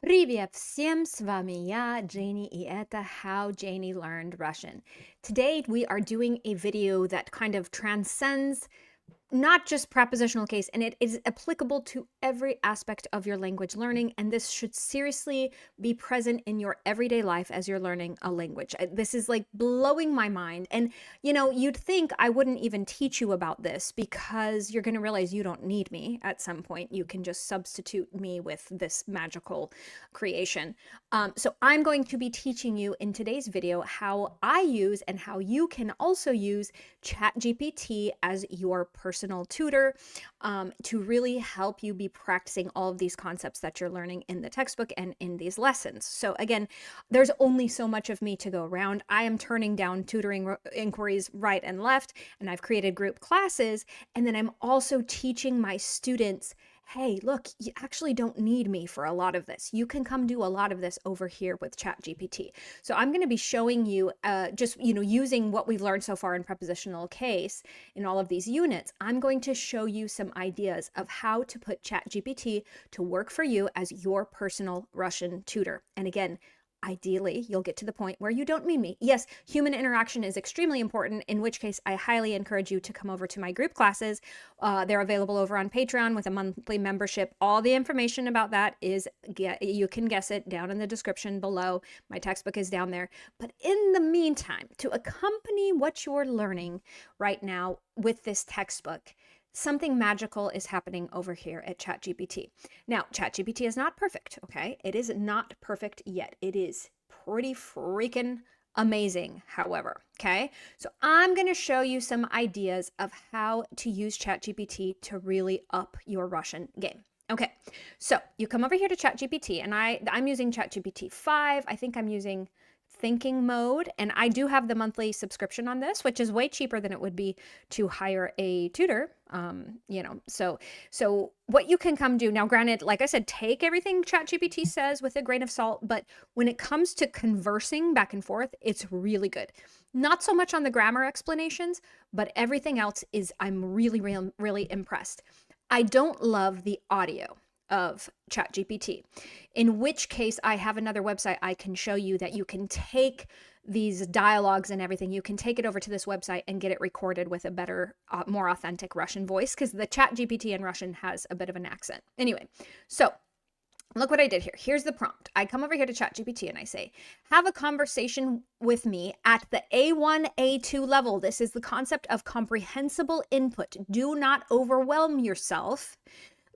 Привет всем, с вами я, Janey, и это How Janey Learned Russian. Today we are doing a video that kind of transcends not just prepositional case, and it is applicable to every aspect of your language learning. And this should seriously be present in your everyday life as you're learning a language. This is like blowing my mind. And you'd think I wouldn't even teach you about this because you're going to realize you don't need me at some point. You can just substitute me with this magical creation. So I'm going to be teaching you in today's video how I use and how you can also use ChatGPT as your personal tutor to really help you be practicing all of these concepts that you're learning in the textbook and in these lessons. So again, there's only so much of me to go around. I am turning down tutoring inquiries right and left, and I've created group classes, and then I'm also teaching my students, hey, look, you actually don't need me for a lot of this. You can come do a lot of this over here with ChatGPT. So I'm going to be showing you just, using what we've learned so far in prepositional case in all of these units. I'm going to show you some ideas of how to put ChatGPT to work for you as your personal Russian tutor. And again, ideally, you'll get to the point where you don't need me. Yes, human interaction is extremely important, in which case I highly encourage you to come over to my group classes. They're available over on Patreon with a monthly membership. All the information about that is, you can guess it, down in the description below. My textbook is down there. But in the meantime, to accompany what you're learning right now with this textbook, something magical is happening over here at ChatGPT. Now, ChatGPT is not perfect, okay? It is not perfect yet. It is pretty freaking amazing, however, okay? So I'm going to show you some ideas of how to use ChatGPT to really up your Russian game. Okay, so you come over here to ChatGPT, and I'm using ChatGPT 5. I think I'm using thinking mode, and I do have the monthly subscription on this, which is way cheaper than it would be to hire a tutor. So what you can come do now, granted, like I said, take everything ChatGPT says with a grain of salt, but when it comes to conversing back and forth, it's really good. Not so much on the grammar explanations, but everything else is, I'm really impressed. I don't love the audio of ChatGPT, in which case I have another website I can show you that you can take these dialogues and everything, you can take it over to this website and get it recorded with a better, more authentic Russian voice, because the ChatGPT in Russian has a bit of an accent. Anyway, so look what I did here. Here's the prompt. I come over here to ChatGPT and I say, have a conversation with me at the A1, A2 level. This is the concept of comprehensible input. Do not overwhelm yourself.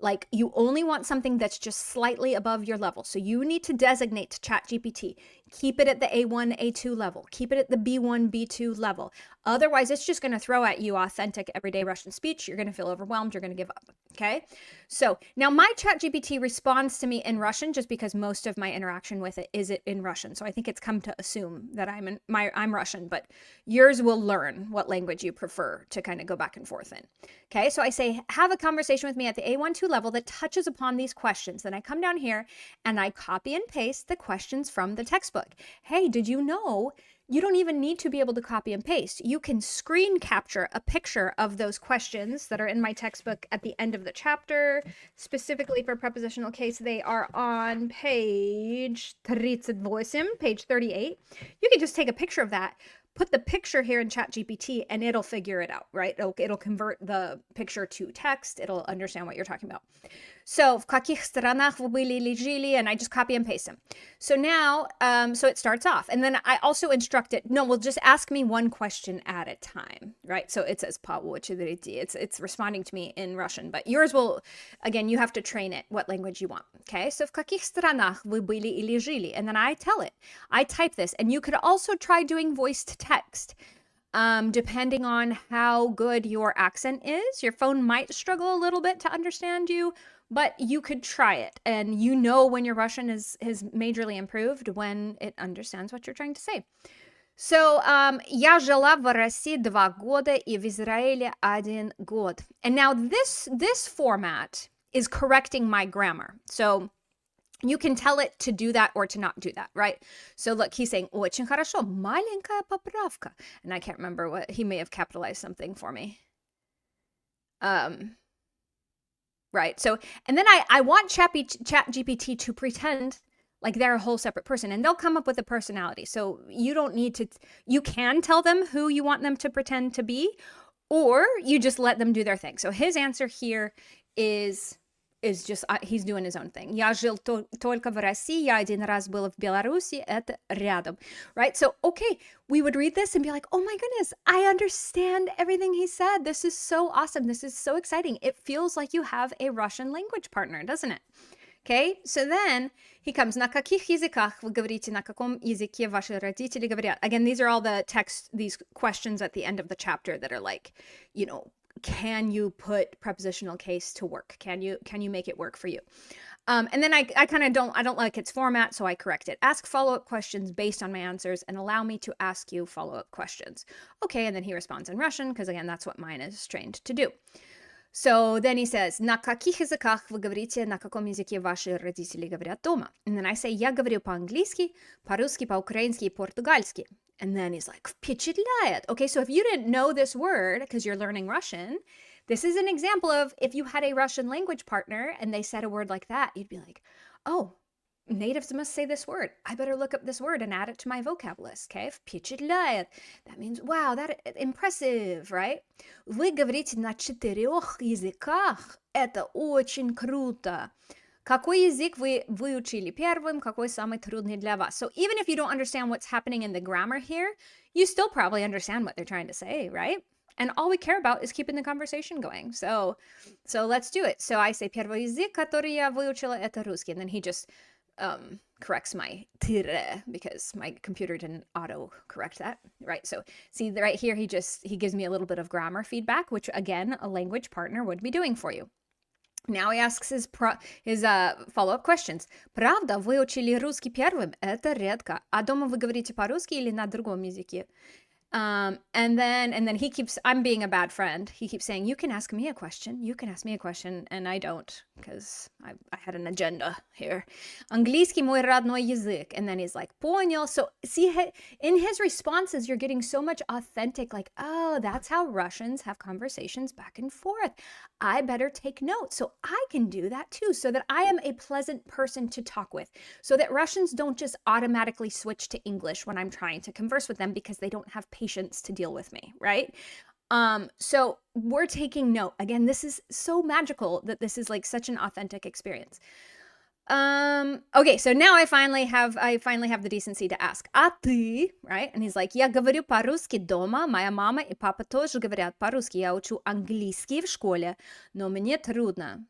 Like, you only want something that's just slightly above your level. So you need to designate to ChatGPT. Keep it at the A1, A2 level. Keep it at the B1, B2 level. Otherwise, it's just going to throw at you authentic everyday Russian speech. You're going to feel overwhelmed. You're going to give up. Okay? So now my ChatGPT responds to me in Russian just because most of my interaction with it is in Russian. So I think it's come to assume that I'm Russian, but yours will learn what language you prefer to kind of go back and forth in. Okay? So I say, have a conversation with me at the A1-2 level that touches upon these questions. Then I come down here and I copy and paste the questions from the textbook. Hey, did you know you don't even need to be able to copy and paste? You can screen capture a picture of those questions that are in my textbook at the end of the chapter. Specifically for prepositional case, they are on page 38, page 38. You can just take a picture of that, put the picture here in ChatGPT, and it'll figure it out, right? It'll convert the picture to text. It'll understand what you're talking about. So, в каких странах вы были или жили, and I just copy and paste them. So now, so it starts off, and then I also instruct it, no, well, just ask me one question at a time, right? So it says, it's responding to me in Russian, but yours will, again, you have to train it what language you want, okay? So, в каких странах вы были или жили, and then I tell it, I type this, and you could also try doing voice to text. Depending on how good your accent is, your phone might struggle a little bit to understand you, but you could try it. And when your Russian is majorly improved when it understands what you're trying to say. So, я жила в России 2 года и в Израиле 1 год. And now this format is correcting my grammar. So you can tell it to do that or to not do that, right? So look, he's saying, очень хорошо, маленькая поправка. And I can't remember what, he may have capitalized something for me. Right, so, and then I want ChatGPT to pretend Like they're a whole separate person and they'll come up with a personality. So you don't need to, you can tell them who you want them to pretend to be, or you just let them do their thing. So his answer here is just he's doing his own thing. Я жил только в России, я один раз был в Беларуси, это рядом. Right? So, okay, we would read this and be like, oh my goodness, I understand everything he said. This is so awesome. This is so exciting. It feels like you have a Russian language partner, doesn't it? Okay, so then he comes, на каких языках вы говорите, на каком языке ваши родители говорят? Again, these are all the text, these questions at the end of the chapter that are like, you know, can you put prepositional case to work? Can you make it work for you? And then I kind of I don't like its format, so I correct it. Ask follow-up questions based on my answers and allow me to ask you follow-up questions. Okay, and then he responds in Russian, because again, that's what mine is trained to do. So then he says, на каких языках вы говорите, на каком языке ваши родители говорят дома? And then I say, я говорю по-английски, по-русски, по-украински и по-португальски. And then he's like, впечатляет. Okay, so if you didn't know this word because you're learning Russian, this is an example of if you had a Russian language partner and they said a word like that, you'd be like, oh, natives must say this word. I better look up this word and add it to my vocab list. Okay, впечатляет. That means, wow, that impressive, right? Вы говорите на 4 языках. Это очень круто. Какой язык вы выучили первым? Какой самый трудный для вас? So even if you don't understand what's happening in the grammar here, you still probably understand what they're trying to say, right? And all we care about is keeping the conversation going. So let's do it. So I say, первый язык, который я выучила, это русский. And then he just corrects my тире because my computer didn't auto correct that, right? So see right here, he gives me a little bit of grammar feedback, which again, a language partner would be doing for you. Now he asks his follow-up questions. Правда, вы учили русский первым? Это редко. А дома вы говорите по-русски или на другом языке? And then he keeps, I'm being a bad friend. He keeps saying, you can ask me a question. You can ask me a question. And I don't, because I had an agenda here. Английский мой родной язык. And then he's like, понял. So see, in his responses, you're getting so much authentic, like, oh, that's how Russians have conversations back and forth. I better take notes so I can do that too, so that I am a pleasant person to talk with, so that Russians don't just automatically switch to English when I'm trying to converse with them because they don't have patience to deal with me, right? So we're taking note. Again, this is so magical that this is like such an authentic experience. Okay, so now I finally have the decency to ask, а ты, right? And he's like, я говорю по-русски дома, моя мама и папа тоже говорят по-русски, я учу английский в школе, но мне трудно.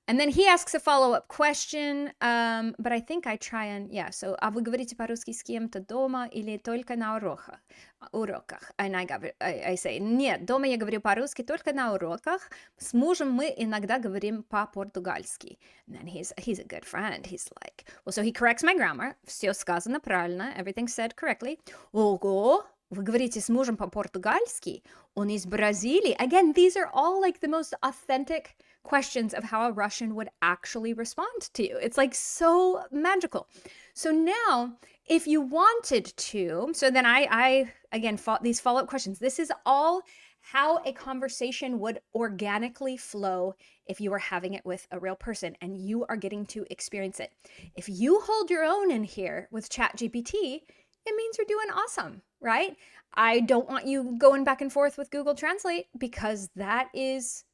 And then he asks a follow-up question, but I think I try and, yeah, so, а вы говорите по-русски с кем-то дома или только на уроках? And I say, нет, дома я говорю по-русски только на уроках, с мужем мы иногда говорим по-португальски. And then he's a good friend. He's like, well, so he corrects my grammar, все сказано правильно, everything said correctly. Ого! Вы говорите с мужем по-португальски? Он из Бразилии? Again, these are all like the most authentic questions of how a Russian would actually respond to you. It's like so magical. So now, if you wanted to, so then I again, these follow-up questions. This is all how a conversation would organically flow if you were having it with a real person and you are getting to experience it. If you hold your own in here with ChatGPT, it means you're doing awesome, right? I don't want you going back and forth with Google Translate because that's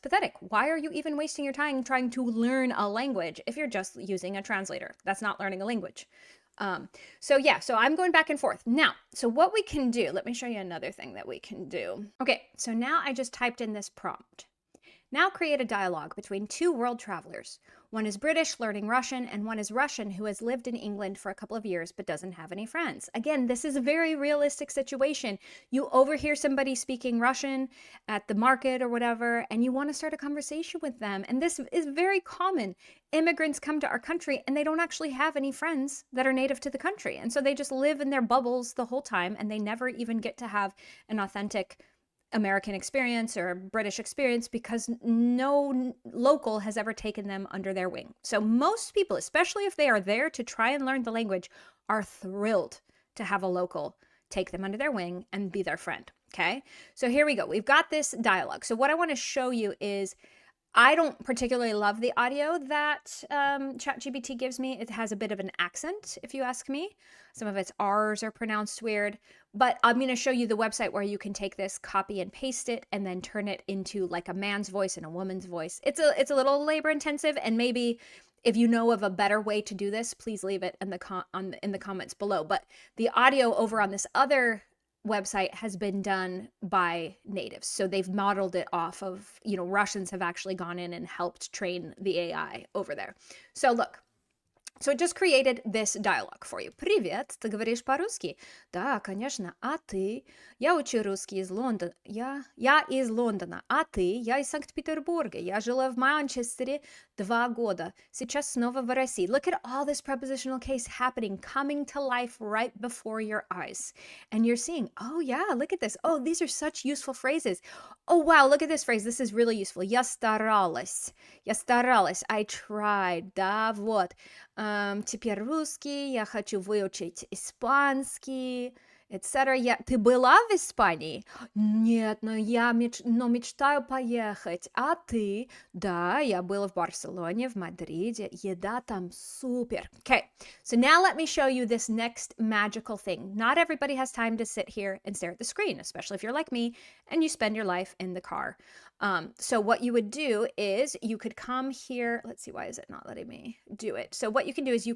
pathetic. Why are you even wasting your time trying to learn a language if you're just using a translator? That's not learning a language. So I'm going back and forth. Now, so what we can do, let me show you another thing that we can do. Okay, so now I just typed in this prompt. Now create a dialogue between two world travelers. One is British learning Russian and one is Russian who has lived in England for a couple of years but doesn't have any friends. Again, this is a very realistic situation. You overhear somebody speaking Russian at the market or whatever, and you want to start a conversation with them. And this is very common. Immigrants come to our country and they don't actually have any friends that are native to the country. And so they just live in their bubbles the whole time and they never even get to have an authentic American experience or British experience because no local has ever taken them under their wing. So most people, especially if they are there to try and learn the language, are thrilled to have a local take them under their wing and be their friend. Okay, so here we go. We've got this dialogue. So what I want to show you is I don't particularly love the audio that ChatGPT gives me. It has a bit of an accent, if you ask me. Some of its R's are pronounced weird. But I'm going to show you the website where you can take this, copy and paste it, and then turn it into like a man's voice and a woman's voice. It's a little labor intensive, and maybe if you know of a better way to do this, please leave it in the comments below. But the audio over on this other website has been done by natives. So they've modeled it off of, Russians have actually gone in and helped train the AI over there. So look, so it just created this dialogue for you. Привет, ты говоришь по-русски? Да, конечно. А ты? Я учу русский из Лондона. Я из Лондона. А ты? Я из Санкт-Петербурга. Я жила в Манчестере 2 года. Сейчас снова в России. Look at all this prepositional case happening, coming to life right before your eyes. And you're seeing, oh yeah, look at this. Oh, these are such useful phrases. Oh wow, look at this phrase. This is really useful. Я старалась. Я старалась. I tried. Да, вот. Теперь русский, я хочу выучить испанский, etc. Ты была в Испании? Нет, но мечтаю поехать. А ты? Да, я была в Барселоне, в Мадриде. Еда там супер. Okay, so now let me show you this next magical thing. Not everybody has time to sit here and stare at the screen, especially if you're like me and you spend your life in the car. So what you would do is you could come here. Let's see, why is it not letting me do it? So what you can do is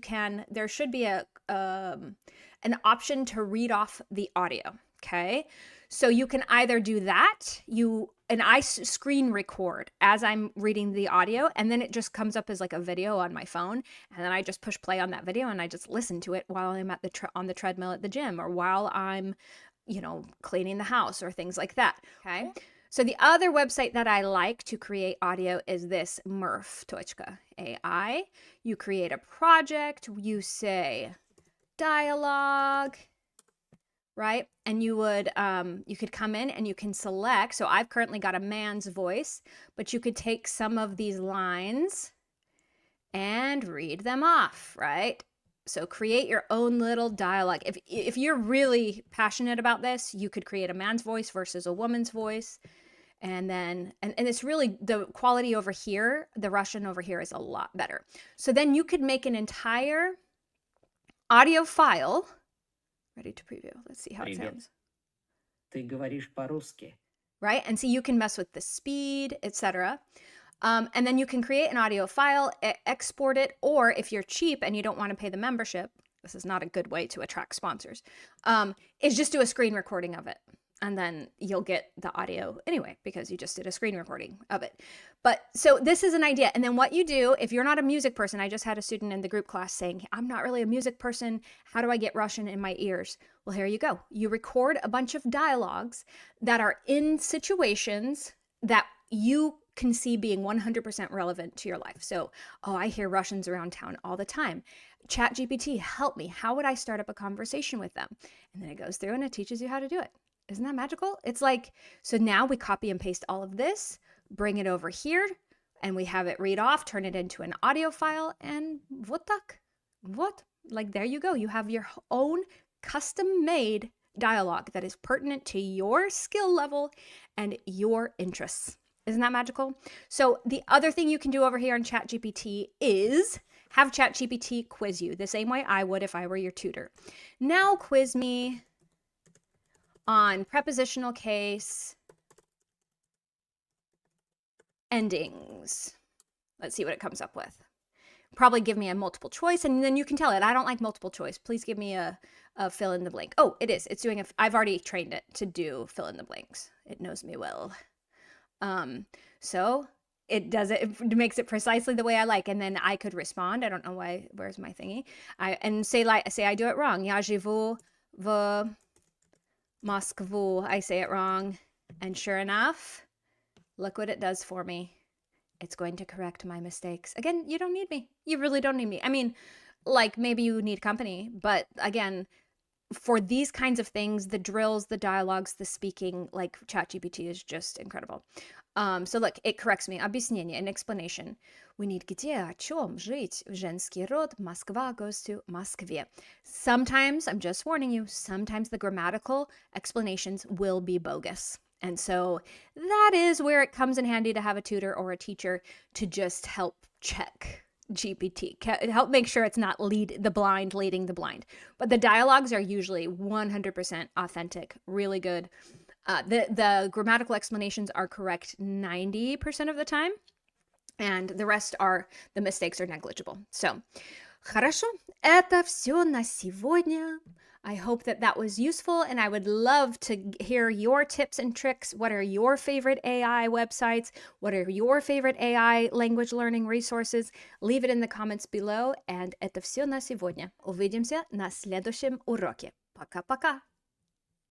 there should be an option to read off the audio. Okay. So you can either do that, and I screen record as I'm reading the audio, and then it just comes up as like a video on my phone, and then I just push play on that video and I just listen to it while I'm on the treadmill at the gym, or while I'm, cleaning the house or things like that. Okay. So the other website that I like to create audio is this murf.ai. You create a project, you say dialogue, right? And you could come in and you can select. So I've currently got a man's voice, but you could take some of these lines and read them off, right? So create your own little dialogue. If you're really passionate about this, you could create a man's voice versus a woman's voice. And then, and it's really the quality over here, the Russian over here is a lot better. So then you could make an entire audio file. Ready to preview. Let's see how it sounds. Ты говоришь по-русски. Right? And so you can mess with the speed, etc. And then you can create an audio file, export it, or if you're cheap and you don't want to pay the membership, this is not a good way to attract sponsors, is just do a screen recording of it. And then you'll get the audio anyway, because you just did a screen recording of it. But so this is an idea. And then what you do, if you're not a music person, I just had a student in the group class saying, I'm not really a music person. How do I get Russian in my ears? Well, here you go. You record a bunch of dialogues that are in situations that you can see being 100% relevant to your life. So, I hear Russians around town all the time. ChatGPT, help me. How would I start up a conversation with them? And then it goes through and it teaches you how to do it. Isn't that magical? It's like, so now we copy and paste all of this, bring it over here, and we have it read off, turn it into an audio file, and вот так. What? Like, there you go. You have your own custom-made dialogue that is pertinent to your skill level and your interests. Isn't that magical? So the other thing you can do over here on ChatGPT is have ChatGPT quiz you the same way I would if I were your tutor. Now quiz me on prepositional case endings. Let's see what it comes up with. Probably give me a multiple choice, and then you can tell it, I don't like multiple choice. Please give me a fill in the blank. Oh, it is. It's doing I've already trained it to do fill in the blanks. It knows me well. So it does it. It makes it precisely the way I like, and then I could respond. I don't know why. Where's my thingy? Say I do it wrong. Я живу в Moskvu. I say it wrong. And sure enough, look what it does for me. It's going to correct my mistakes. Again, you don't need me. You really don't need me. I mean, like maybe you need company, but again, for these kinds of things, the drills, the dialogues, the speaking, like ChatGPT is just incredible. So look, it corrects me. Объяснение, an explanation. We need где, о чем, жить, женский род, Москва goes to Москве. Sometimes, I'm just warning you, sometimes the grammatical explanations will be bogus. And so that is where it comes in handy to have a tutor or a teacher to just help check GPT, help make sure it's not the blind leading the blind. But the dialogues are usually 100% authentic, really good. The grammatical explanations are correct 90% of the time, and the mistakes are negligible. So, хорошо, это все на сегодня. I hope that was useful, and I would love to hear your tips and tricks. What are your favorite AI websites? What are your favorite AI language learning resources? Leave it in the comments below, and это все на сегодня. Увидимся на следующем уроке. Пока-пока!